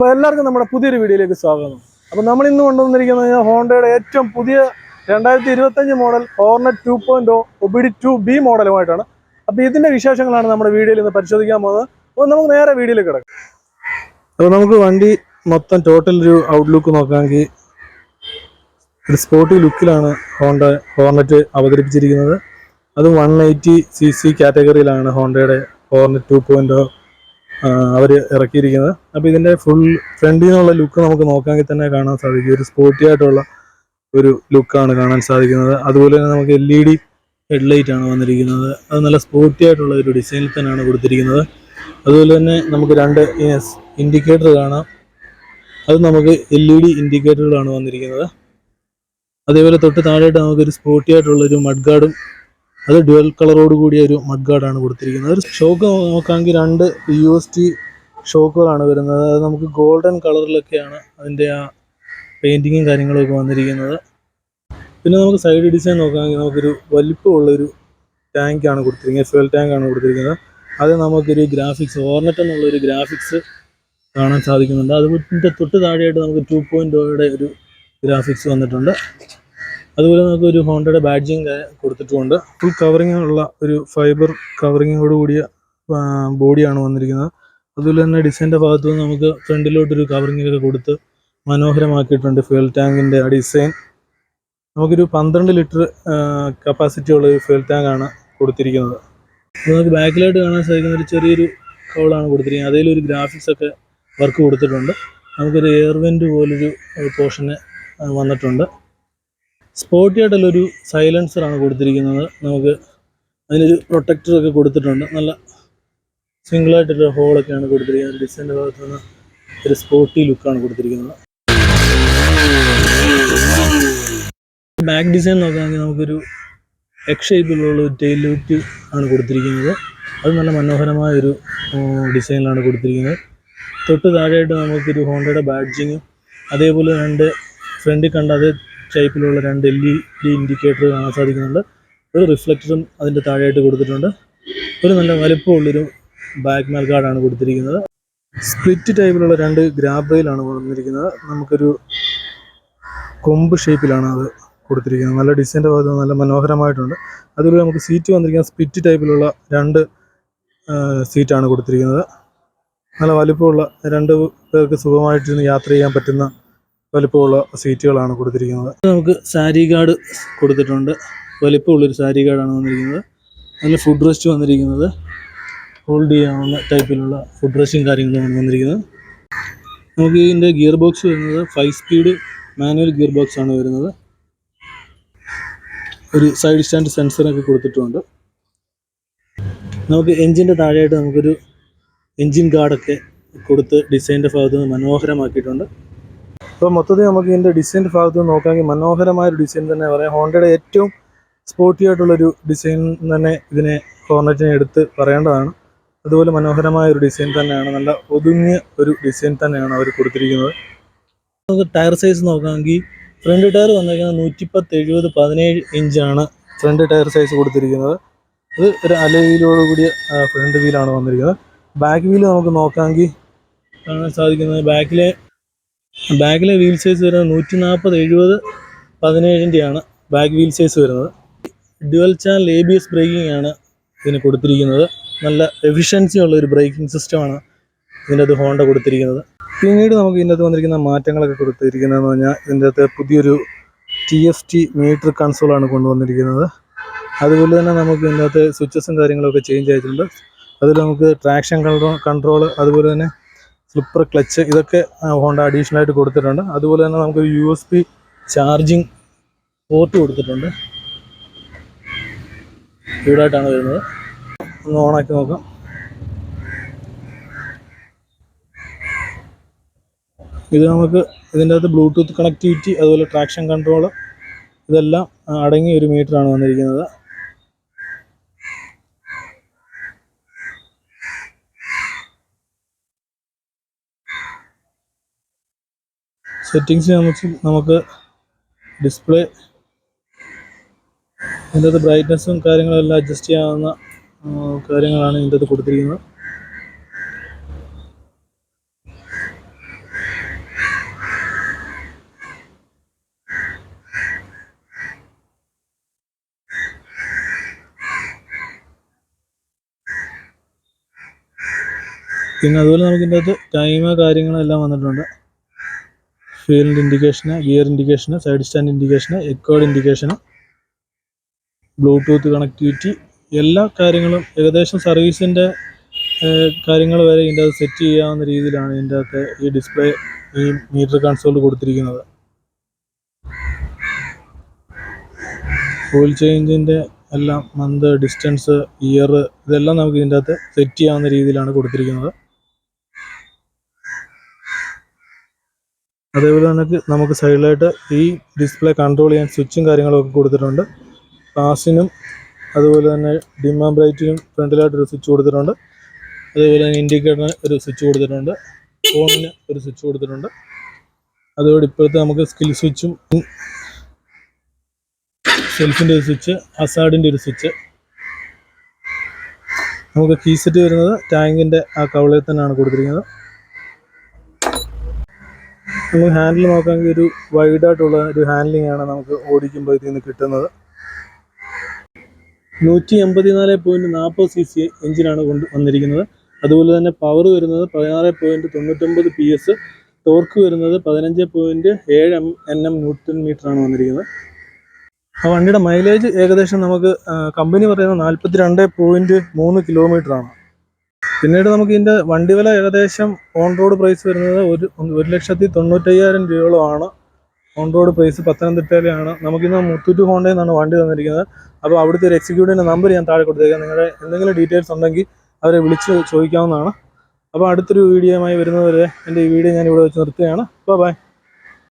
അപ്പോൾ എല്ലാവർക്കും നമ്മുടെ പുതിയൊരു വീഡിയോയിലേക്ക് സ്വാഗതം. അപ്പോൾ നമ്മൾ ഇന്ന് കൊണ്ടുവന്നിരിക്കുന്നത് ഹോണ്ടയുടെ ഏറ്റവും പുതിയ 2025 മോഡൽ ഹോർനെറ്റ് 2.0 ഒബിഡി 2B മോഡലുമായിട്ടാണ്. അപ്പോൾ ഇതിൻ്റെ വിശേഷങ്ങളാണ് നമ്മുടെ വീഡിയോയിൽ ഇന്ന് പരിശോധിക്കാൻ പോകുന്നത്. അപ്പോൾ നമുക്ക് നേരെ വീഡിയോയിലേക്ക് കിടക്കാം. അപ്പോൾ നമുക്ക് വണ്ടി മൊത്തം ടോട്ടൽ ഒരു ഔട്ട്ലുക്ക് നോക്കാമെങ്കിൽ ഒരു സ്പോർട്ടി ലുക്കിലാണ് ഹോർനെറ്റ് അവതരിപ്പിച്ചിരിക്കുന്നത്. അത് 180cc കാറ്റഗറിയിലാണ് ഹോണ്ടയുടെ ഹോർനെറ്റ് 2.0 അവർ ഇറക്കിയിരിക്കുന്നത്. അപ്പോൾ ഇതിൻ്റെ ഫുൾ ഫ്രണ്ടിൽ നിന്നുള്ള ലുക്ക് നമുക്ക് നോക്കാമെങ്കിൽ തന്നെ കാണാൻ സാധിക്കും. ഒരു സ്പോർട്ടി ആയിട്ടുള്ള ഒരു ലുക്കാണ് കാണാൻ സാധിക്കുന്നത്. അതുപോലെ തന്നെ നമുക്ക് LED ഹെഡ്ലൈറ്റ് ആണ് വന്നിരിക്കുന്നത്. അത് നല്ല സ്പോർട്ടി ആയിട്ടുള്ള ഒരു ഡിസൈനിൽ തന്നെയാണ് കൊടുത്തിരിക്കുന്നത്. അതുപോലെ തന്നെ നമുക്ക് 2 ഇൻഡിക്കേറ്റർ കാണാം. അത് നമുക്ക് LED ഇൻഡിക്കേറ്ററുകളാണ് വന്നിരിക്കുന്നത്. അതേപോലെ തൊട്ട് താഴെയായിട്ട് നമുക്കൊരു സ്പോർട്ടി ആയിട്ടുള്ളൊരു മഡ് ഗാർഡും, അത് ഡ്യുവൽ കളറോട് കൂടിയ ഒരു മഡ് ഗാർഡാണ് കൊടുത്തിരിക്കുന്നത്. ഒരു ഷോക്ക് നോക്കാമെങ്കിൽ 2 UST ഷോക്കുകളാണ് വരുന്നത്. അത് നമുക്ക് ഗോൾഡൻ കളറിലൊക്കെയാണ് അതിൻ്റെ ആ പെയിൻറ്റിങ്ങും കാര്യങ്ങളൊക്കെ വന്നിരിക്കുന്നത്. പിന്നെ നമുക്ക് സൈഡ് ഡിസൈൻ നോക്കാമെങ്കിൽ നമുക്കൊരു വലിപ്പമുള്ളൊരു ടാങ്കാണ് കൊടുത്തിരിക്കുന്നത്, ഫ്യൂൽ ടാങ്കാണ് കൊടുത്തിരിക്കുന്നത്. അത് നമുക്കൊരു ഗ്രാഫിക്സ് ഹോർനെറ്റ് എന്നുള്ളൊരു ഗ്രാഫിക്സ് കാണാൻ സാധിക്കുന്നുണ്ട്. അതിൻ്റെ തൊട്ട് താഴെയായിട്ട് നമുക്ക് 2.0യുടെ ഒരു ഗ്രാഫിക്സ് വന്നിട്ടുണ്ട്. അതുപോലെ നമുക്ക് ഒരു ഹോണ്ടയുടെ ബാഡ്ജിങ് കൊടുത്തിട്ടുമുണ്ട്. ഫുൾ കവറിങ് ഉള്ള ഒരു ഫൈബർ കവറിങ്ങോട് കൂടിയ ബോഡിയാണ് വന്നിരിക്കുന്നത്. അതുപോലെ തന്നെ ഡിസൈൻ്റെ ഭാഗത്തു നിന്ന് നമുക്ക് ഫ്രണ്ടിലോട്ടൊരു കവറിങ്ങൊക്കെ കൊടുത്ത് മനോഹരമാക്കിയിട്ടുണ്ട്. ഫ്യൂൽ ടാങ്കിൻ്റെ ആ ഡിസൈൻ നമുക്കൊരു 12 ലിറ്റർ കപ്പാസിറ്റി ഉള്ള ഒരു ഫ്യൂൽ ടാങ്കാണ് കൊടുത്തിരിക്കുന്നത്. നമുക്ക് ബാക്കിലായിട്ട് കാണാൻ സാധിക്കുന്ന ഒരു ചെറിയൊരു കവളാണ് കൊടുത്തിരിക്കുന്നത്. അതിലൊരു ഗ്രാഫിക്സ് ഒക്കെ വർക്ക് കൊടുത്തിട്ടുണ്ട്. നമുക്കൊരു എയർ വെൻറ്റ് പോലൊരു പോർഷന് വന്നിട്ടുണ്ട്. സ്പോർട്ടി ആയിട്ടുള്ളൊരു സൈലൻസറാണ് കൊടുത്തിരിക്കുന്നത്. നമുക്ക് അതിനൊരു പ്രൊട്ടക്ടറൊക്കെ കൊടുത്തിട്ടുണ്ട്. നല്ല സിംഗിളായിട്ടൊരു ഹോളൊക്കെയാണ് കൊടുത്തിരിക്കുന്നത്. ഡിസൈൻ്റെ ഭാഗത്ത് നിന്ന് ഒരു സ്പോർട്ടി ലുക്കാണ് കൊടുത്തിരിക്കുന്നത്. ബാക്ക് ഡിസൈൻ നോക്കുകയാണെങ്കിൽ നമുക്കൊരു എക്സ് ഷേപ്പിലുള്ള ഒരു ടെയിൽ ലൈറ്റ് ആണ് കൊടുത്തിരിക്കുന്നത്. അത് നല്ല മനോഹരമായൊരു ഡിസൈനിലാണ് കൊടുത്തിരിക്കുന്നത്. തൊട്ട് താഴെയായിട്ട് നമുക്കൊരു ഹോണ്ടയുടെ ബാഡ്ജിങ്ങും, അതേപോലെ 2 ഫ്രണ്ടിൽ കണ്ട അതേ ടൈപ്പിലുള്ള 2 LED ഇൻഡിക്കേറ്റർ കാണാൻ സാധിക്കുന്നുണ്ട്. ഒരു റിഫ്ലക്ടറും അതിൻ്റെ താഴെയായിട്ട് കൊടുത്തിട്ടുണ്ട്. ഒരു നല്ല വലുപ്പമുള്ളൊരു ബാക്ക് മഡ് ഗാർഡാണ് കൊടുത്തിരിക്കുന്നത്. സ്പ്ലിറ്റ് ടൈപ്പിലുള്ള 2 ഗ്രാബ് റെയിലാണ് വന്നിരിക്കുന്നത്. നമുക്കൊരു കൊമ്പ് ഷേപ്പിലാണ് അത് കൊടുത്തിരിക്കുന്നത്. നല്ല ഡിസൈൻ്റെ ഭാഗത്ത് നല്ല മനോഹരമായിട്ടുണ്ട്. അതുപോലെ നമുക്ക് സീറ്റ് വന്നിരിക്കുന്നത് സ്പ്ലിറ്റ് ടൈപ്പിലുള്ള 2 സീറ്റാണ് കൊടുത്തിരിക്കുന്നത്. നല്ല വലുപ്പമുള്ള 2 പേർക്ക് സുഖമായിട്ടിരുന്ന് യാത്ര ചെയ്യാൻ പറ്റുന്ന വലിപ്പമുള്ള സീറ്റുകളാണ് കൊടുത്തിരിക്കുന്നത്. നമുക്ക് സാരി ഗാർഡ് കൊടുത്തിട്ടുണ്ട്. വലിപ്പമുള്ളൊരു സാരി ഗാർഡാണ് വന്നിരിക്കുന്നത്. നല്ല ഫുഡ് റെസ്റ്റ് വന്നിരിക്കുന്നത്. ഹോൾഡ് ചെയ്യാവുന്ന ടൈപ്പിലുള്ള ഫുഡ് റെസ്റ്റും കാര്യങ്ങളുമാണ് വന്നിരിക്കുന്നത്. നമുക്ക് ഇതിൻ്റെ ഗിയർ ബോക്സ് വരുന്നത് 5 സ്പീഡ് മാനുവൽ ഗിയർ ബോക്സ് ആണ് വരുന്നത്. ഒരു സൈഡ് സ്റ്റാൻഡ് സെൻസറൊക്കെ കൊടുത്തിട്ടുണ്ട്. നമുക്ക് എൻജിൻ്റെ താഴെയായിട്ട് നമുക്കൊരു എൻജിൻ ഗാർഡൊക്കെ കൊടുത്ത് ഡിസൈൻ്റെ ഭാഗത്ത് നിന്ന് മനോഹരമാക്കിയിട്ടുണ്ട്. അപ്പോൾ മൊത്തത്തിൽ നമുക്ക് ഇതിൻ്റെ ഡിസൈൻ്റെ ഭാഗത്ത് നിന്ന് നോക്കാമെങ്കിൽ മനോഹരമായൊരു ഡിസൈൻ തന്നെ പറയാം. ഹോണ്ടയുടെ ഏറ്റവും സ്പോർട്ടി ആയിട്ടുള്ളൊരു ഡിസൈൻ തന്നെ ഇതിനെ ഹോർനെറ്റിനെ എടുത്ത് പറയേണ്ടതാണ്. അതുപോലെ മനോഹരമായൊരു ഡിസൈൻ തന്നെയാണ്, നല്ല ഒതുങ്ങിയ ഒരു ഡിസൈൻ തന്നെയാണ് അവർ കൊടുത്തിരിക്കുന്നത്. നമുക്ക് ടയർ സൈസ് നോക്കാമെങ്കിൽ ഫ്രണ്ട് ടയർ വന്നിരിക്കുന്നത് 110/70 ഇഞ്ചാണ് ഫ്രണ്ട് ടയർ സൈസ് കൊടുത്തിരിക്കുന്നത്. ഇത് ഒരു അലോയിലോട് കൂടിയ ഫ്രണ്ട് വീലാണ് വന്നിരിക്കുന്നത്. ബാക്ക് വീല് നമുക്ക് നോക്കാമെങ്കിൽ കാണാൻ സാധിക്കുന്നത് ബാക്കിലെ വീൽ സൈസ് വരുന്നത് 140/70 ബാക്ക് വീൽ സൈസ് വരുന്നത്. ഡ്യുവൽ ചാനൽ ABS ബ്രേക്കിംഗ് ആണ് ഇതിന് കൊടുത്തിരിക്കുന്നത്. നല്ല എഫിഷ്യൻസി ഉള്ള ഒരു ബ്രേക്കിംഗ് സിസ്റ്റമാണ് ഇതിൻ്റെ അത് ഹോണ്ട കൊടുത്തിരിക്കുന്നത്. പിന്നീട് നമുക്ക് ഇതിൻ്റെ അകത്ത് വന്നിരിക്കുന്ന മാറ്റങ്ങളൊക്കെ കൊടുത്തിരിക്കുന്നതെന്ന് പറഞ്ഞാൽ ഇതിൻ്റെ അകത്ത് പുതിയൊരു TFT മീറ്റർ കൺസോളാണ് കൊണ്ടുവന്നിരിക്കുന്നത്. അതുപോലെ തന്നെ നമുക്ക് ഇതിൻ്റെ അകത്ത് സ്വിച്ചസും കാര്യങ്ങളൊക്കെ ചേഞ്ച് ആയിട്ടുണ്ട്. അതിൽ നമുക്ക് ട്രാക്ഷൻ കൺട്രോൾ, അതുപോലെ തന്നെ സ്ലിപ്പർ ക്ലച്ച്, ഇതൊക്കെ ഹോണ്ട അഡീഷണലായിട്ട് കൊടുത്തിട്ടുണ്ട്. അതുപോലെ തന്നെ നമുക്ക് USB ചാർജിങ് പോർട്ട് കൊടുത്തിട്ടുണ്ട്. ഇവിടായിട്ടാണ് വരുന്നത്. ഒന്ന് ഓണാക്കി നോക്കാം. ഇത് നമുക്ക് ഇതിൻ്റെ അകത്ത് ബ്ലൂടൂത്ത് കണക്ടിവിറ്റി, അതുപോലെ ട്രാക്ഷൻ കൺട്രോൾ, ഇതെല്ലാം അടങ്ങിയ ഒരു മീറ്ററാണ് വന്നിരിക്കുന്നത്. സെറ്റിങ്സ് നമുക്ക് ഡിസ്പ്ലേ, ഇതിൻ്റെ അകത്ത് ബ്രൈറ്റ്നസ്സും കാര്യങ്ങളെല്ലാം അഡ്ജസ്റ്റ് ചെയ്യാവുന്ന കാര്യങ്ങളാണ് ഇതിൻ്റെ അകത്ത് കൊടുത്തിരിക്കുന്നത്. പിന്നെ അതുപോലെ നമുക്ക് ഇതിൻ്റെ അകത്ത് ടൈമ് കാര്യങ്ങളെല്ലാം വന്നിട്ടുണ്ട്. Fuel indication, gear indication, side stand indication, എക്കോഡ് ഇൻഡിക്കേഷന്, ബ്ലൂടൂത്ത് കണക്ടിവിറ്റി, എല്ലാ കാര്യങ്ങളും ഏകദേശം സർവീസിൻ്റെ കാര്യങ്ങൾ വരെ ഇതിൻ്റെ അകത്ത് സെറ്റ് ചെയ്യാവുന്ന രീതിയിലാണ് ഇതിൻ്റെ അകത്ത് ഈ ഡിസ്പ്ലേ, ഈ മീറ്റർ കൺസോൾ കൊടുത്തിരിക്കുന്നത്. ഓയിൽ ചേഞ്ചിൻ്റെ എല്ലാം മന്ത്, ഡിസ്റ്റൻസ്, ഇയർ ഇതെല്ലാം നമുക്ക് ഇതിൻ്റെ അകത്ത് സെറ്റ് ചെയ്യാവുന്ന രീതിയിലാണ് കൊടുത്തിരിക്കുന്നത്. അതേപോലെ തന്നെ നമുക്ക് സൈഡിലായിട്ട് ഈ ഡിസ്പ്ലേ കൺട്രോൾ ചെയ്യാൻ സ്വിച്ചും കാര്യങ്ങളൊക്കെ കൊടുത്തിട്ടുണ്ട്. പാസിനും അതുപോലെ തന്നെ ഡിം ആൻഡ് ബ്രൈറ്റിനും ഫ്രണ്ടിലായിട്ടൊരു സ്വിച്ച് കൊടുത്തിട്ടുണ്ട്. അതേപോലെ തന്നെ ഇൻഡിക്കേറ്ററിന് ഒരു സ്വിച്ച് കൊടുത്തിട്ടുണ്ട്. ഫോണിന് ഒരു സ്വിച്ച് കൊടുത്തിട്ടുണ്ട്. അതോടെ ഇപ്പോഴത്തെ നമുക്ക് സ്കിൽ സ്വിച്ചും, സെൽഫിൻ്റെ ഒരു സ്വിച്ച്, ഹസാർഡിൻ്റെ ഒരു സ്വിച്ച്. നമുക്ക് കീ സെറ്റ് വരുന്നത് ടാങ്കിൻ്റെ ആ കവളയിൽ തന്നെയാണ് കൊടുത്തിരിക്കുന്നത്. നമുക്ക് ഹാൻഡിൽ നോക്കാമെങ്കിൽ ഒരു വൈഡായിട്ടുള്ള ഒരു ഹാൻഡ്ലിംഗ് ആണ് നമുക്ക് ഓടിക്കുമ്പോൾ ഇതിൽ നിന്ന് കിട്ടുന്നത്. 184.40 cc എഞ്ചിനാണ് വന്നിരിക്കുന്നത്. അതുപോലെ തന്നെ പവർ വരുന്നത് 16.99 PS, ടോർക്ക് വരുന്നത് 15.7 Nm ന്യൂട്ടൺ മീറ്റർ ആണ് വന്നിരിക്കുന്നത്. ആ വണ്ടിയുടെ മൈലേജ് ഏകദേശം നമുക്ക് കമ്പനി പറയുന്നത് 42.3 കിലോമീറ്റർ ആണ്. പിന്നീട് നമുക്ക് ഇതിൻ്റെ വണ്ടി വില ഏകദേശം ഓൺ റോഡ് പ്രൈസ് വരുന്നത് 1,95,000 രൂപയോളമാണ് ഓൺ റോഡ് പ്രൈസ്. പത്തനംതിട്ടയിലാണ്. നമുക്കിന്ന് മുത്തൂറ്റ് ഹോണ്ടയിൽ നിന്നാണ് വണ്ടി തന്നിരിക്കുന്നത്. അപ്പോൾ അവിടുത്തെ ഒരു എക്സിക്യൂട്ടീവിൻ്റെ നമ്പർ ഞാൻ താഴെ കൊടുത്തേക്കാം. നിങ്ങളുടെ എന്തെങ്കിലും ഡീറ്റെയിൽസ് ഉണ്ടെങ്കിൽ അവരെ വിളിച്ച് ചോദിക്കാവുന്നതാണ്. അപ്പോൾ അടുത്തൊരു വീഡിയോയുമായി വരുന്നതുവരെ എൻ്റെ ഈ വീഡിയോ ഞാൻ ഇവിടെ വെച്ച് നിർത്തുകയാണ്. ബൈ.